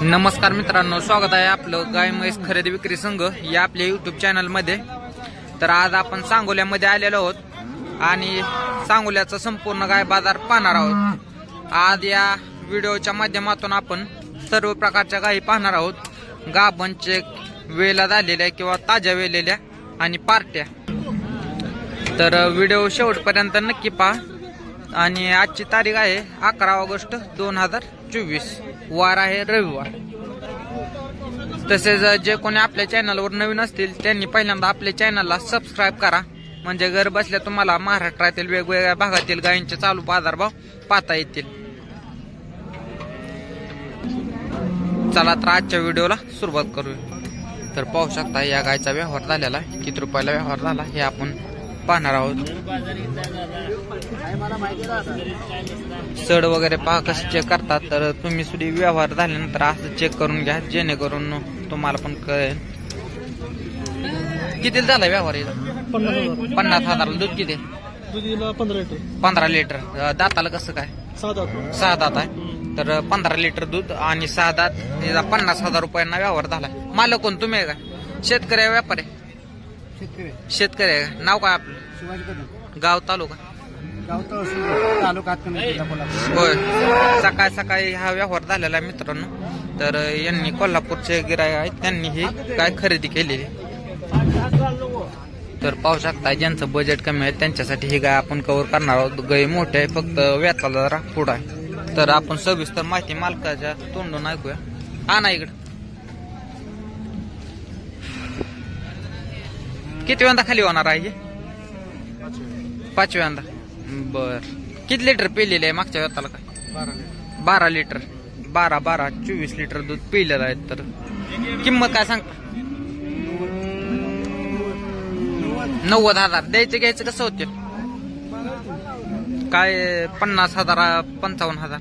नमस्कार मित्रांनो, स्वागत आहे आपलं गाय म्हैस खरेदी विक्री संघ या आपल्या YouTube चॅनल मध्ये। तर आज आपण सांगोल्यामध्ये आलेलो आहोत आणि सांगोल्याचा संपूर्ण गाय बाजार पाहणार आहोत। आज या व्हिडिओच्या माध्यमातून आपण सर्व प्रकारच्या गायी पाहणार आहोत, गाभण चेक, वेला झालेल्या किंवा ताज्या वेलेल्या आणि पार्ट्या। तर व्हिडिओ शेवटपर्यंत नक्की पहा। आणि आजची तारीख आहे 11 ऑगस्ट 2024, वार आहे रविवार। तसेच जे कोणी आपल्या चॅनलवर नवीन असतील त्यांनी पहिल्यांदा आपल्या चॅनलला सबस्क्राइब करा, म्हणजे घर बसल्या तुम्हाला महाराष्ट्रातील वेगवेगळ्या भागातील गायींचे चालू बाजारभाव पाहता येतील। चला तर आजच्या व्हिडिओला सुरुवात करूया। तर पाहू शकता या गायचा व्यवहार झालेला आहे, किती रुपयाला व्यवहार झाला हे आपण पाहणार आहोत। सड वगैरे पहा कसे चेक करतात, तर तुम्ही सुद्धा व्यवहार झाल्यानंतर असं चेक करून घ्या, जेणेकरून तुम्हाला पण कळेल। किती झाला व्यवहार? 50,000 दूध किती? 15 लिटर। दाताला कसं काय? 6 दात आहे। तर 15 लिटर दूध आणि 6 दात, 50,000 रुपयांना व्यवहार झाला। मालक कोण तुम्ही आहे का? शेतकरी व्यापारी? शेतकरी आहे का? नाव काय आपलं? गाव तालुका? होय। सकाळी सकाळी हा व्यवहार झालेला आहे मित्रांनो। तर यांनी कोल्हापूरचे गिराईक आहेत, त्यांनी ही काय खरेदी केलेली। तर पाहू शकता ज्यांचं बजेट कमी आहे त्यांच्यासाठी ही गाय आपण कव्हर करणार आहोत। गाय मोठे आहे, फक्त व्याताला जरा पुढं आहे। तर आपण सविस्तर माहिती मालकाच्या तोंडून ऐकूया। हा ना इकडं किती वेळा खाली होणार आहे? 5 वेळा। बर, किती लिटर पिलेले आहे मागच्या वेताला? काय 12 लिटर। 12 24 लिटर दूध पिलेलं आहे। तर किंमत काय सांगता? 90,000 द्यायचं घ्यायचं कसं होते? काय 50,000 55,000?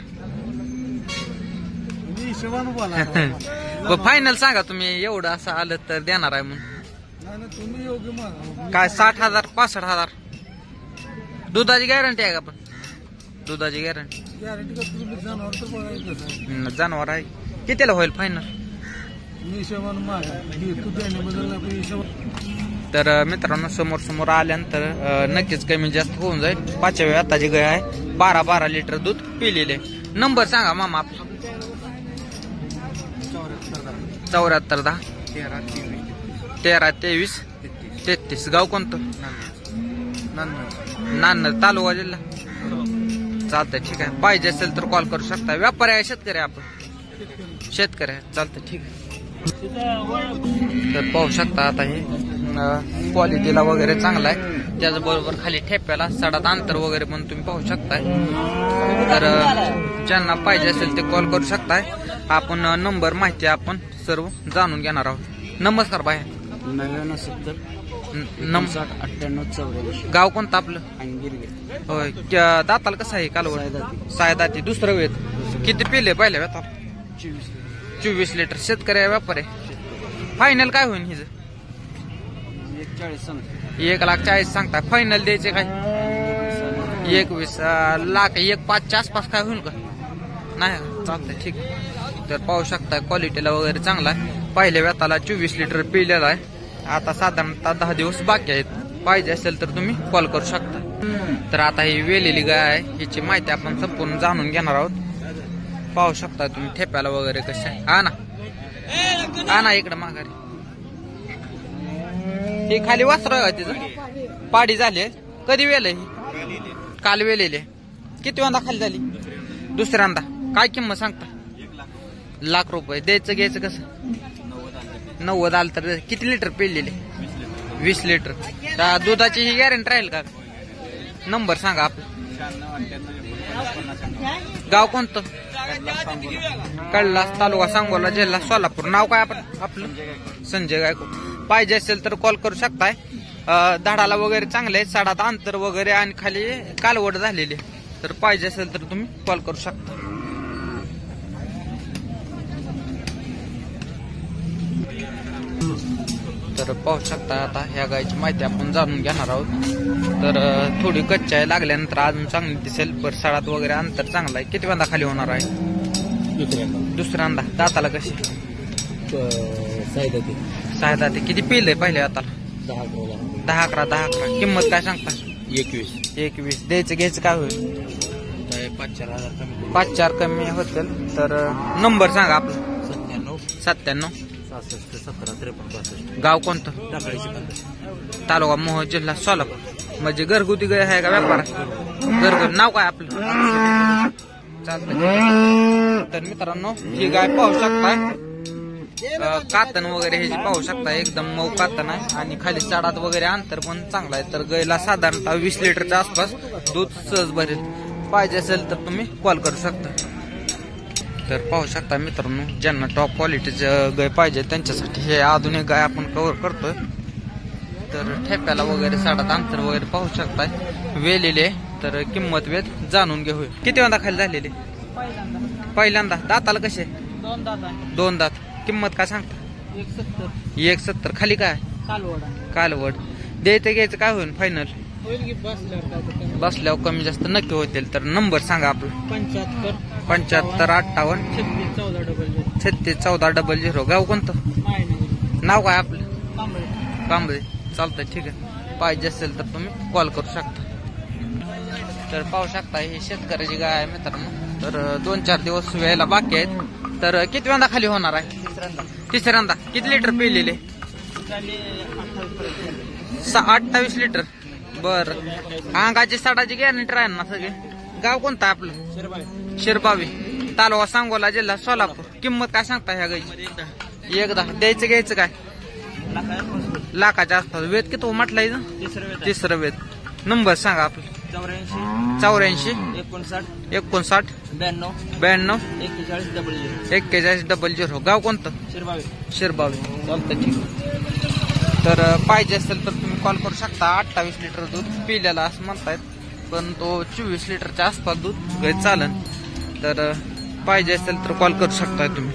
फायनल सांगा तुम्ही, एवढं असं आलं तर देणार आहे म्हणून। काय 60,000 65,000? दुधाची गॅरंटी आहे का? पण दुधाची गॅरंटी जनावर आहे। कितीला होईल फायनल? तर मित्रांनो समोर आल्यानंतर नक्कीच कमी जास्त होऊन जाईल। 5व्या वेताची गाय आहे, 12 लिटर दूध पिलेले। नंबर सांगा मामा आपला। 7410 13 23 33। गाव कोणतं? नान्नर, तालुका जिल्हा? चालतंय, ठीक आहे। पाहिजे असेल तर कॉल करू शकता। व्यापारी आहे शेतकरी? आपण शेतकरी आहे, चालतंय, ठीक आहे। तर पाहू शकता आता हे क्वालिटीला वगैरे चांगला आहे, त्याचबरोबर खाली ठेप्याला सडात अंतर वगैरे पण तुम्ही पाहू शकताय। तर ज्यांना पाहिजे असेल ते कॉल करू शकताय। आपण नंबर माहिती आपण सर्व जाणून घेणार आहोत। नमस्कार बाय। 9970 9884। गाव कोणतं आपलं? होय। दाताला कसं आहे? कालवड 6 दाती। दुसरं वेळ किती पिले पहिल्या वेताला? 24 लिटर। शेतकरी आहे व्यापारी? फायनल काय होईल हिचं? 1,40,000 सांगता। फायनल द्यायचे काय? 21 लाख 1,05,000 आसपास काय होईल का? नाही, चालतंय, ठीक आहे। तर पाहू शकता क्वालिटीला वगैरे चांगला आहे। पहिल्या वेताला 24 लिटर पिलेला आहे। आता साधारणतः 10 दिवस बाकी आहेत। पाहिजे असेल तर तुम्ही कॉल करू शकता। तर आता ही वेलेली गाय आहे, हिची माहिती आपण संपूर्ण जाणून घेणार आहोत। पाहू शकता तुम्ही ठेप्याला वगैरे कसे आहे। हा ना इकडं माघारी हे खाली वासर आहे तिचं, पाडी झाली। कधी वेल ही? काल वेलेली। किती वेळा खाली झाली? दुसऱ्यांदा। काय किंमत सांगता? 1,00,000 रुपये। द्यायचं घ्यायचं कसं? 90 आलं तर किती लिटर पिलेले? 20 लिटर। त्या दुधाची ही गॅरंटी राहील का? नंबर सांगा आपला। गाव कोणतं? कडला, तालुका सांगोला, जिल्हा सोलापूर। नाव काय आपलं? संजय गायकवाड। पाहिजे असेल तर कॉल करू शकताय। धाडाला वगैरे चांगले, सडात अंतर वगैरे आणि खाली कालवड झालेली। तर पाहिजे असेल तर तुम्ही कॉल करू शकता। तर पाहू शकता आता ह्या गायची माहिती आपण जाणून घेणार आहोत। तर थोडी कच्ची आहे, लागल्यानंतर अजून चांगली दिसेल। पर सडात वगैरे अंतर चांगलं आहे। किती वेळा खाली होणार आहे? दुसऱ्यांदा. दाताला कशी? सहा दाते. किती पिल आहे पहिले आता? 10-11. किंमत काय सांगता? 21. द्यायचं घ्यायचं काय होईल? 5-4 कमी होतील. तर नंबर सांगा आपला. 97 67 गाव कोणतं? तालुका मोहोळ, जिल्हा सोलापूर. म्हणजे घरगुती गाय आहे का व्यापार? घरगुती. नाव काय आपलं? चालतं. तर मित्रांनो ही गाय पाहू शकताय. कातन वगैरे हे पाहू शकता. एकदम मऊ कातन आहे आणि खाली चाडात वगैरे अंतर पण चांगलं आहे. तर गायला साधारणतः 20 लिटरच्या आसपास दूध सहज भरेल. पाहिजे असेल तर तुम्ही कॉल करू शकता. तर पाहू शकता मित्रांनो, ज्यांना टॉप क्वालिटीचं गाय पाहिजे त्यांच्यासाठी हे आधुनिक गाय आपण कव्हर करतोय. तर ठेप्याला वगैरे साडात अंतर वगैरे पाहू शकताय. वेलेले. तर किंमत वेद जाणून घेऊया. किती वेळा खाली झालेले? पहिल्यांदा. दाताला कसे? 2 दात. किंमत काय सांगता? 170. खाली काय? कालवड. द्यायचं घ्यायचं काय होईल फायनल? बसल्यावर कमी जास्त नक्की होतील. तर नंबर सांगा आपला. 75 58 36 14 00. गाव कोणतं? नाव काय आपलं? कांबळे. चालतंय, ठीक आहे. पाहिजे असेल तर तुम्ही कॉल करू शकता. तर पाहू शकता ही शेतकऱ्याची गाय आहे मित्रांनो. तर 2-4 दिवस व्हायला बाकी आहेत. तर किती वेळा खाली होणार आहे? तिसऱ्यांदा. किती लिटर पिलेले? 28 लिटर. बर. अंगाची साडाची गॅरंटी आहे ना सगळे? गाव कोणतं आपलं? शिरबावी. तालुका सांगोला, जिल्हा सोलापूर. किंमत काय सांगता ह्या गायची? 1-10. द्यायचं घ्यायचं काय? लाखाच्या आसपास. वेद किती म्हटलंय? तिसरं वेद. नंबर सांगा आपलं. 84 59 92 41 00. गाव कोणतं? शिरबावी. चालतं, ठीक. तर पाहिजे असेल तर तुम्ही कॉल करू शकता. 28 लिटर दूध पिल्याला असं म्हणतायत, पण तो 24 लिटरच्या आसपास दूध गाय चालन. तर पाहिजे असेल तर कॉल करू शकता तुम्ही.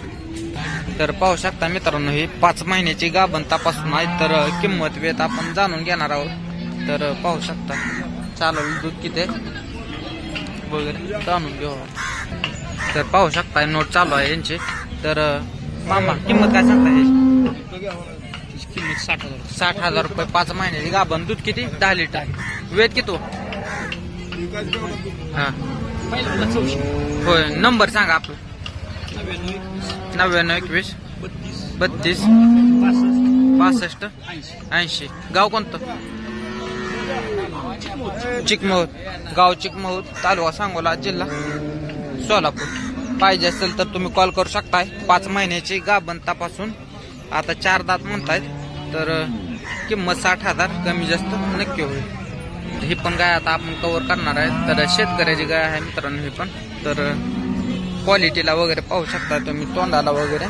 तर पाहू शकता मित्रांनो ही 5 महिन्याची गाभण तपासून आहे. तर किंमत वेत आपण जाणून घेणार आहोत. तर पाहू शकता चालवलं दूध किती वगैरे जाणून घेऊ. तर पाहू शकता नोट चालू आहे यांचे. तर मामा किंमत काय सांगता ह्याची? 60,000 रुपये. 5 महिन्याची गाभण. दूध किती? 10 लिटर. वेद किती? हा होय. नंबर सांगा आपलं. 99 21 32 65 80. गाव कोणतं? चिकमहूर. गाव चिकमहूर, तालुका सांगोला, जिल्हा सोलापूर. पाहिजे असेल तर तुम्ही कॉल करू शकताय. 5 महिन्याची गाभण तपासून. आता 4 दात म्हणतायत. तर किंमत 60,000 कमी जास्त नक्की होईल. ही पण गाय आता आपण कव्हर करणार आहे. तर शेतकऱ्याची गाय आहे मित्रांनो ही पण. तर क्वालिटीला वगैरे पाहू शकता तुम्ही, तोंडाला वगैरे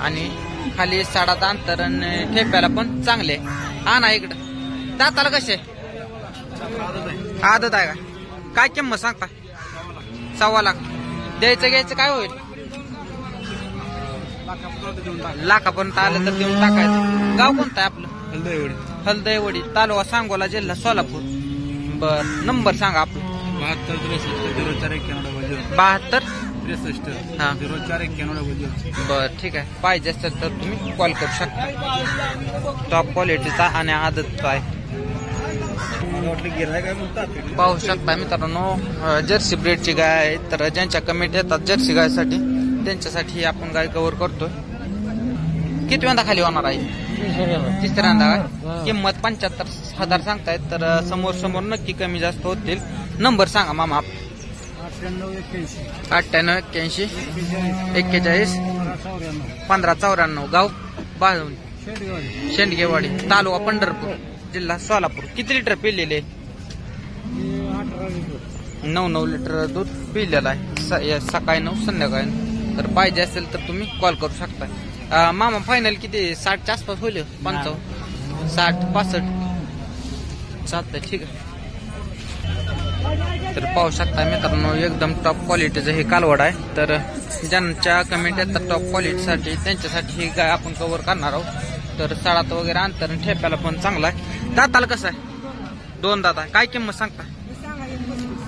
आणि खाली साडात अंतर आणि ठेप्याला पण चांगले. हा ना इकडं. दाताला कसे? आदत आहे का? काय किंमत सांगता? 1.25 लाख. द्यायचं घ्यायचं काय होईल? लाखापर्यंत आलं तर देऊन टाकायचं. गाव कोणतं आहे आपलं? हलदयवडी. तालुका सांगोला, जिल्हा सोलापूर. बर. नंबर सांगा आपलं. 72 63 हा 0491. बर, ठीक आहे. पाहिजे असेल तर तुम्ही कॉल करू शकता. टॉप क्वालिटीचा आणि आदत आहे. पाहू शकता मित्रांनो जर्सी ब्रेडची गाय आहे. तर ज्यांच्या कमेंट येतात जर्सी गायसाठी त्यांच्यासाठी आपण गाय कव्हर करतोय. किती वेळा खाली होणार आहे? तिसऱ्यांदा. किंमत 75,000 सांगतायत. तर समोर नक्की कमी जास्त होतील. नंबर सांगा मामा. 98 81 41 1594. गाव बाजून शेंडगेवाडी, तालुका पंढरपूर, जिल्हा सोलापूर. किती लिटर पिलेले? 9 लिटर दूध पिलेलं आहे. सकाळी 9 संध्याकाळी 9. तर पाहिजे असेल तर तुम्ही कॉल करू शकता. मामा फायनल किती? 60च्या आसपास होईल? 55 60 65. चालतंय, ठीक आहे. तर पाहू शकता मित्रांनो एकदम टॉप क्वालिटीचं हे कालवड आहे. तर ज्यांच्या कमेंट येतात टॉप क्वालिटीसाठी त्यांच्यासाठी ही गाय आपण कव्हर करणार आहोत. तर साडात वगैरे अंतर ठेप्याला पण चांगला आहे. दाताला कसं आहे? 2 दात आहे. काय किंमत सांगता?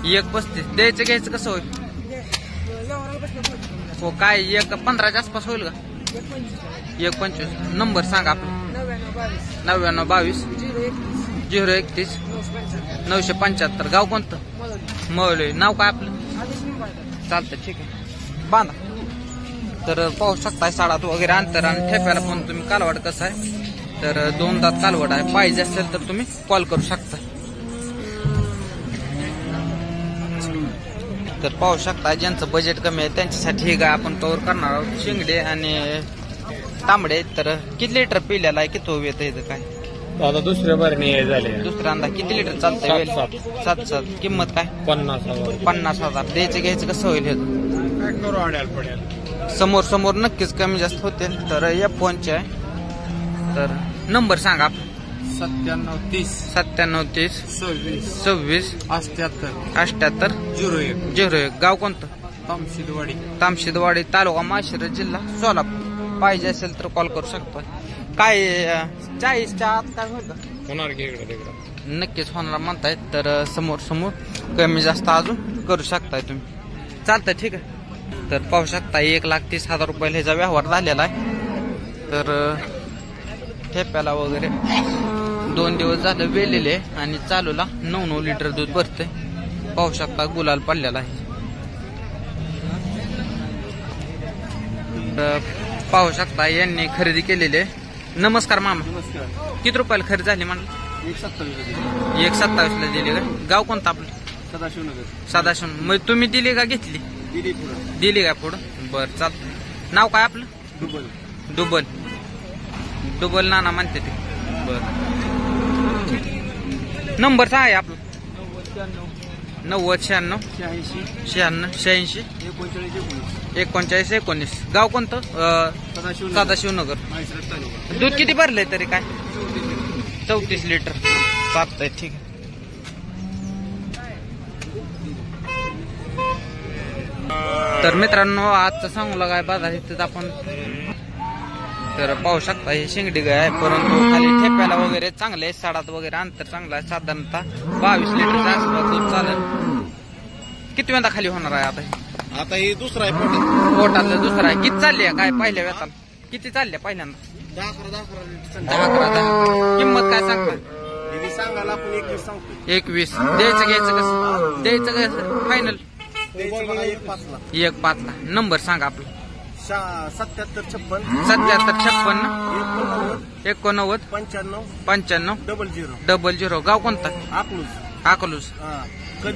1.35. द्यायचं घ्यायचं कसं होईल? हो काय 1.15च्या आसपास होईल का? 1.25. नंबर सांगा आपला. 9922 031 975. गाव कोणतं? मळलोय. नाव काय आपलं? चालतं ठीक आहे बांधा. तर पाहू शकताय साडात वगैरे अंतर आणि ठेप्याला पण तुम्ही कालवड कसं आहे तर 2 दात कालवड आहे. पाहिजे असेल तर तुम्ही कॉल करू शकता. तर पाहू शकता ज्यांचं बजेट कमी आहे त्यांच्यासाठी ही गाय आपण कव्हर करणार आहोत. शिंगडे आणि तांबडे. तर किती लिटर पिल्याला आहे? किती येतं इथं काय? आता दुसऱ्या भरणी झाले. दुसऱ्यांदा किती लिटर चालतंय? 7. किंमत काय? 50,000. द्यायचं घ्यायचं कसं होईल? समोर समोर नक्कीच कमी जास्त होते. तर या फोनचे आहे. तर नंबर सांगा आपला. 9730 9730 26 78 01. गाव कोणतं? तामशिदवाडी तालुका माळशिरस जिल्हा सोलापूर. पाहिजे असेल तर कॉल करू शकतो. काय 40च्या आत काय होईल का? होणार की इकडे नक्कीच होणार म्हणतायत. तर समोर समोर कमी जास्त अजून करू शकताय तुम्ही. चालतंय ठीक आहे. तर पाहू शकता 1,30,000 रुपये ह्याचा व्यवहार झालेला आहे. तर ठेप्याला वगैरे 2 दिवस झाले वेलेले आणि चालूला 9 लिटर दूध भरते. पाहू शकता गुलाल पडलेला आहे. तर पाहू शकता यांनी खरेदी केलेली आहे. नमस्कार मामा. किती रुपयाला खरेदी झाली म्हणलं? 1,27ला दिली का? गाव कोणतं आपलं? सदाशिव. मग तुम्ही दिली का घेतली? दिली का पुढं? बरं चालतं. नाव काय आपलं? डुबल नाना म्हणते ते. बरं नंबर काय आहे आपलं? 90 96 86 39 19. गाव कोणतं? सदाशिवनगर. दूध किती भरलंय तरी काय? 34 लिटर. चालतंय ठीक आहे. तर मित्रांनो आजचं सांगू लागाय बाजार इथं आपण. तर पाहू शकता ही शिंगडी गाय आहे परंतु खाली ठेप्याला वगैरे चांगले आहे. साडात वगैरे अंतर चांगलं आहे. साधारणतः 22 लिटरच्या आसपास दूध चालेल. किती वेळा खाली होणार आहे आता? आता हे दुसरा आहे पोटातलं दुसरा आहे. किती चालली आहे काय? पहिल्या वेताला किती चालली आहे? पहिल्यांदा 10. किंमत काय सांगता? सांगायला आपण 21 सांगतो. 21. द्यायचं घ्यायचं कसं? द्यायचं कसं? फायनल 1,5ला. नंबर सांगा आपला. 77 56 89 95 00. गाव कोणता? अकलूज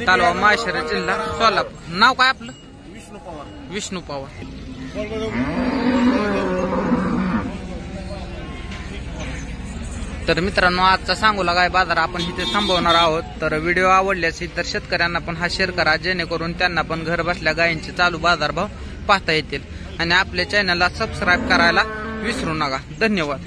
तालुका माळशिरस जिल्हा सोलापूर. नाव काय आपलं? विष्णू पवार. तर मित्रांनो आजचा सांगोला गाय बाजार आपण इथे थांबवणार आहोत. तर व्हिडिओ आवडल्यास इतर शेतकऱ्यांना पण हा शेअर करा जेणेकरून त्यांना पण घर बसल्या गायींचे चालू बाजारभाव पाहता येतील. आणि आपल्या चॅनलला सबस्क्राईब करायला विसरू नका. धन्यवाद.